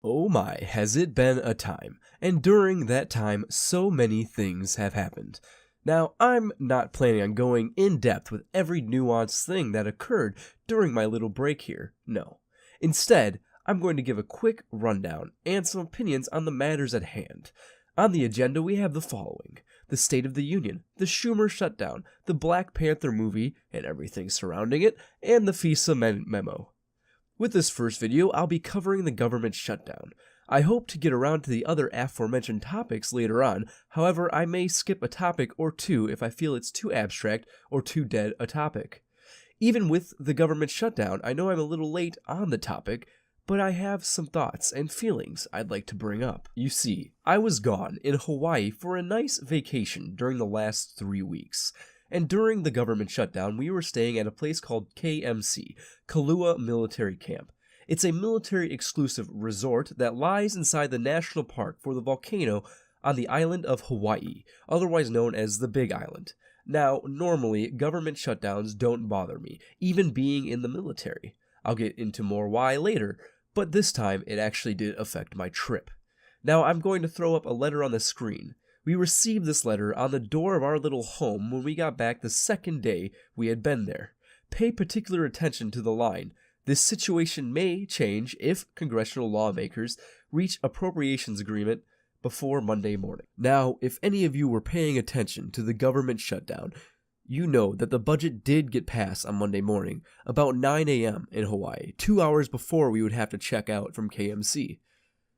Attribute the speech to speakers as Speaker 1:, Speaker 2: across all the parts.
Speaker 1: Oh my, has it been a time, and during that time so many things have happened. Now, I'm not planning on going in depth with every nuanced thing that occurred during my little break here, no. Instead, I'm going to give a quick rundown and some opinions on the matters at hand. On the agenda we have the following: the State of the Union, the Schumer shutdown, the Black Panther movie and everything surrounding it, and the FISA memo. With this first video, I'll be covering the government shutdown. I hope to get around to the other aforementioned topics later on, however I may skip a topic or two if I feel it's too abstract or too dead a topic. Even with the government shutdown, I know I'm a little late on the topic, but I have some thoughts and feelings I'd like to bring up. You see, I was gone in Hawaii for a nice vacation during the last 3 weeks. And during the government shutdown, we were staying at a place called KMC, Kailua Military Camp. It's a military-exclusive resort that lies inside the national park for the volcano on the island of Hawaii, otherwise known as the Big Island. Now, normally, government shutdowns don't bother me, even being in the military. I'll get into more why later, but this time it actually did affect my trip. Now, I'm going to throw up a letter on the screen. We received this letter on the door of our little home when we got back the second day we had been there. Pay particular attention to the line. This situation may change if congressional lawmakers reach appropriations agreement before Monday morning. Now, if any of you were paying attention to the government shutdown, you know that the budget did get passed on Monday morning, about 9 a.m. in Hawaii, 2 hours before we would have to check out from KMC.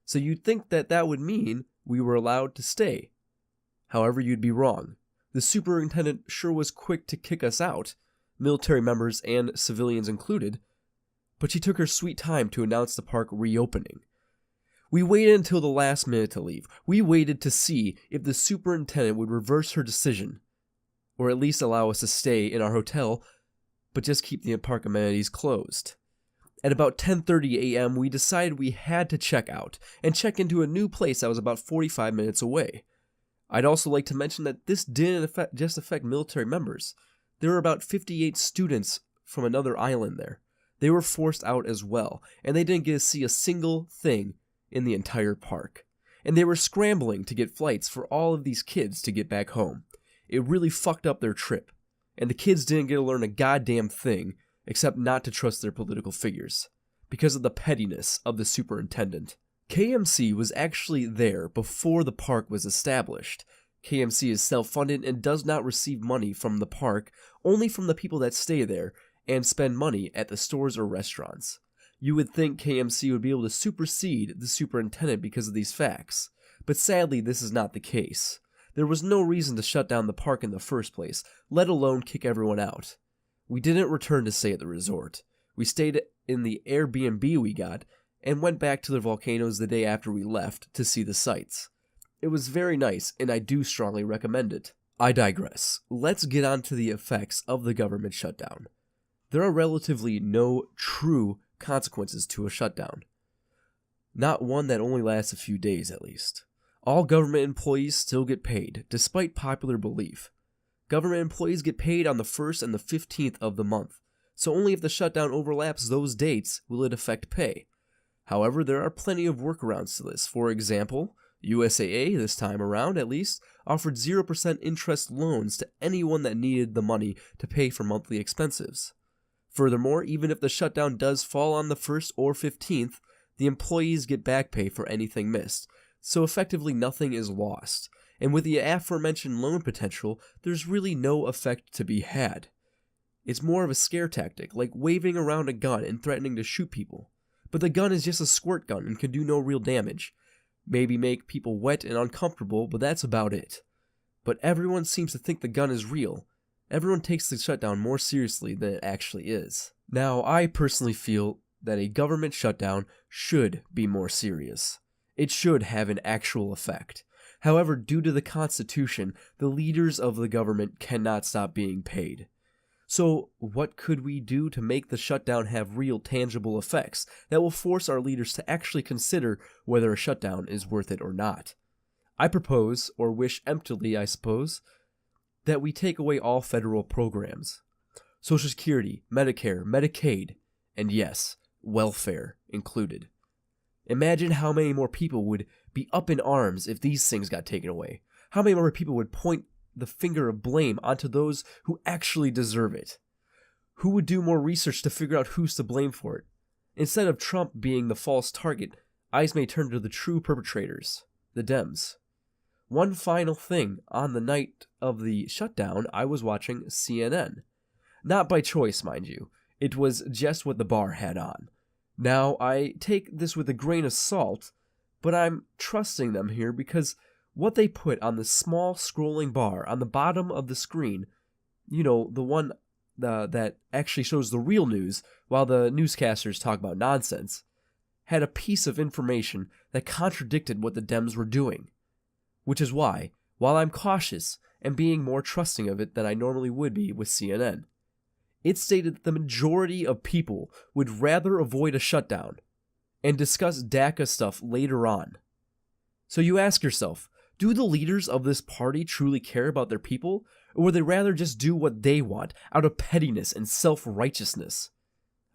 Speaker 1: So you'd think that that would mean we were allowed to stay. However, you'd be wrong. The superintendent sure was quick to kick us out, military members and civilians included, but she took her sweet time to announce the park reopening. We waited until the last minute to leave. We waited to see if the superintendent would reverse her decision, or at least allow us to stay in our hotel, but just keep the park amenities closed. At about 10:30 a.m., we decided we had to check out and check into a new place that was about 45 minutes away. I'd also like to mention that this didn't just affect military members. There were about 58 students from another island there. They were forced out as well, and they didn't get to see a single thing in the entire park. And they were scrambling to get flights for all of these kids to get back home. It really fucked up their trip, and the kids didn't get to learn a goddamn thing except not to trust their political figures, because of the pettiness of the superintendent. KMC was actually there before the park was established. KMC is self-funded and does not receive money from the park, only from the people that stay there and spend money at the stores or restaurants. You would think KMC would be able to supersede the superintendent because of these facts, but sadly this is not the case. There was no reason to shut down the park in the first place, let alone kick everyone out. We didn't return to stay at the resort. We stayed in the Airbnb we got, and went back to the volcanoes the day after we left to see the sights. It was very nice, and I do strongly recommend it. I digress. Let's get on to the effects of the government shutdown. There are relatively no true consequences to a shutdown. Not one that only lasts a few days at least. All government employees still get paid, despite popular belief. Government employees get paid on the 1st and the 15th of the month, so only if the shutdown overlaps those dates will it affect pay. However, there are plenty of workarounds to this. For example, USAA, this time around at least, offered 0% interest loans to anyone that needed the money to pay for monthly expenses. Furthermore, even if the shutdown does fall on the 1st or 15th, the employees get back pay for anything missed, so effectively nothing is lost. And with the aforementioned loan potential, there's really no effect to be had. It's more of a scare tactic, like waving around a gun and threatening to shoot people. But the gun is just a squirt gun and can do no real damage. Maybe make people wet and uncomfortable, but that's about it. But everyone seems to think the gun is real. Everyone takes the shutdown more seriously than it actually is. Now, I personally feel that a government shutdown should be more serious. It should have an actual effect. However, due to the Constitution, the leaders of the government cannot stop being paid. So, what could we do to make the shutdown have real tangible effects that will force our leaders to actually consider whether a shutdown is worth it or not? I propose, or wish emptily I suppose, that we take away all federal programs. Social Security, Medicare, Medicaid, and yes, welfare included. Imagine how many more people would be up in arms if these things got taken away. How many more people would point the finger of blame onto those who actually deserve it? Who would do more research to figure out who's to blame for it? Instead of Trump being the false target, eyes may turn to the true perpetrators, the Dems. One final thing, on the night of the shutdown, I was watching CNN. Not by choice, mind you. It was just what the bar had on. Now, I take this with a grain of salt, but I'm trusting them here because what they put on the small scrolling bar on the bottom of the screen, you know, the one that actually shows the real news while the newscasters talk about nonsense, had a piece of information that contradicted what the Dems were doing. Which is why, while I'm cautious and being more trusting of it than I normally would be with CNN, it stated that the majority of people would rather avoid a shutdown and discuss DACA stuff later on. So you ask yourself, do the leaders of this party truly care about their people, or would they rather just do what they want out of pettiness and self-righteousness?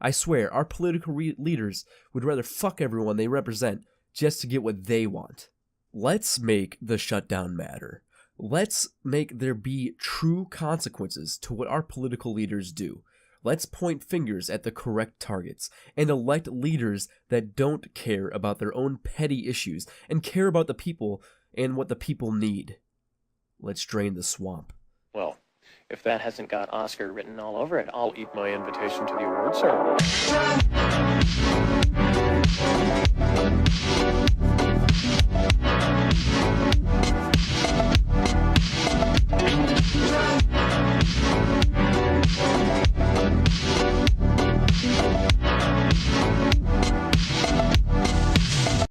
Speaker 1: I swear, our political leaders would rather fuck everyone they represent just to get what they want. Let's make the shutdown matter. Let's make there be true consequences to what our political leaders do. Let's point fingers at the correct targets and elect leaders that don't care about their own petty issues and care about the people and what the people need. Let's drain the swamp.
Speaker 2: Well, if that hasn't got Oscar written all over it, I'll eat my invitation to the award ceremony.